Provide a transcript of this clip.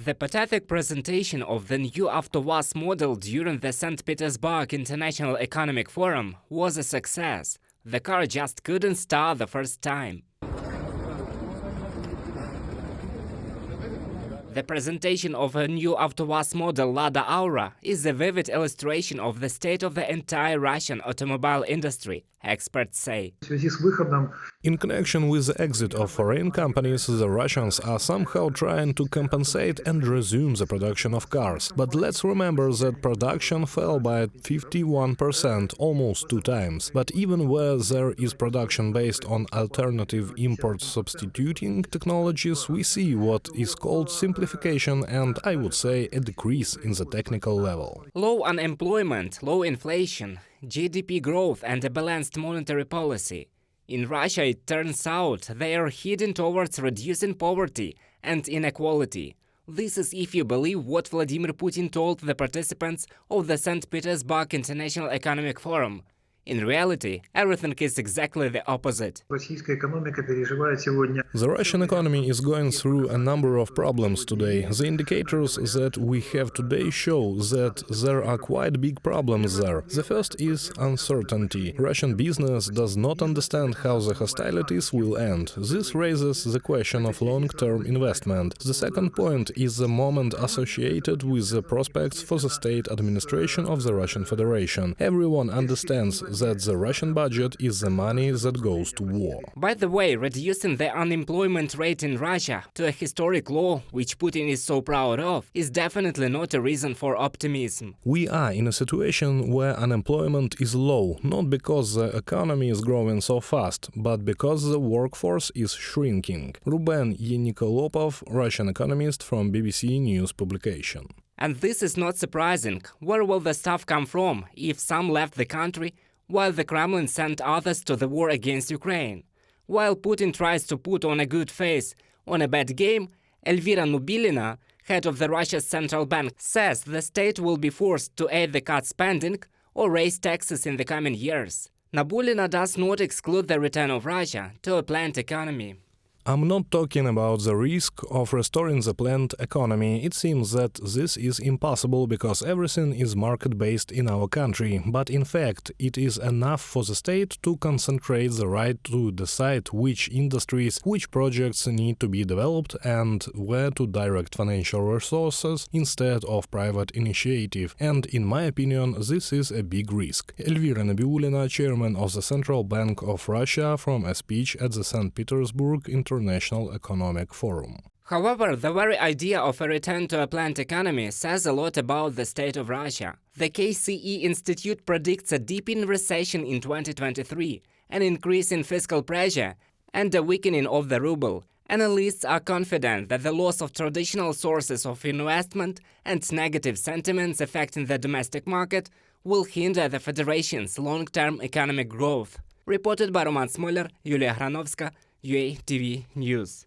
The pathetic presentation of the new AvtoVAZ model during the St. Petersburg International Economic Forum was a success. The car just couldn't start the first time. The presentation of a new AvtoVAZ model Lada Aura is a vivid illustration of the state of the entire Russian automobile industry, experts say. In connection with the exit of foreign companies, the Russians are somehow trying to compensate and resume the production of cars. But let's remember that production fell by 51%, almost 2 times. But even where there is production based on alternative import substituting technologies, we see what is called simplification and, I would say, a decrease in the technical level. Low unemployment, low inflation, GDP growth and a balanced monetary policy. In Russia, it turns out they are heading towards reducing poverty and inequality. This is if you believe what Vladimir Putin told the participants of the St. Petersburg International Economic Forum. In reality, everything is exactly the opposite. The Russian economy is going through a number of problems today. The indicators that we have today show that there are quite big problems there. The first is uncertainty. Russian business does not understand how the hostilities will end. This raises the question of long-term investment. The second point is the moment associated with the prospects for the state administration of the Russian Federation. Everyone understands that the Russian budget is the money that goes to war. By the way, reducing the unemployment rate in Russia to a historic low, which Putin is so proud of, is definitely not a reason for optimism. We are in a situation where unemployment is low, not because the economy is growing so fast, but because the workforce is shrinking. Ruben Yenikolopov, Russian economist from BBC News publication. And this is not surprising. Where will the staff come from if some left the country, while the Kremlin sent others to the war against Ukraine? While Putin tries to put on a good face on a bad game, Elvira Nubilina, head of the Russia's central bank, says the state will be forced to either cut spending or raise taxes in the coming years. Nabulina does not exclude the return of Russia to a planned economy. I'm not talking about the risk of restoring the planned economy. It seems that this is impossible because everything is market-based in our country. But in fact, it is enough for the state to concentrate the right to decide which industries, which projects need to be developed and where to direct financial resources instead of private initiative. And in my opinion, this is a big risk. Elvira Nabiulina, chairman of the Central Bank of Russia, from a speech at the St. Petersburg International Economic Forum. However, the very idea of a return to a planned economy says a lot about the state of Russia. The KCE Institute predicts a deepening recession in 2023, an increase in fiscal pressure, and a weakening of the ruble. Analysts are confident that the loss of traditional sources of investment and negative sentiments affecting the domestic market will hinder the Federation's long-term economic growth. Reported by Roman Smoler, Yulia Hranovska, UA TV News.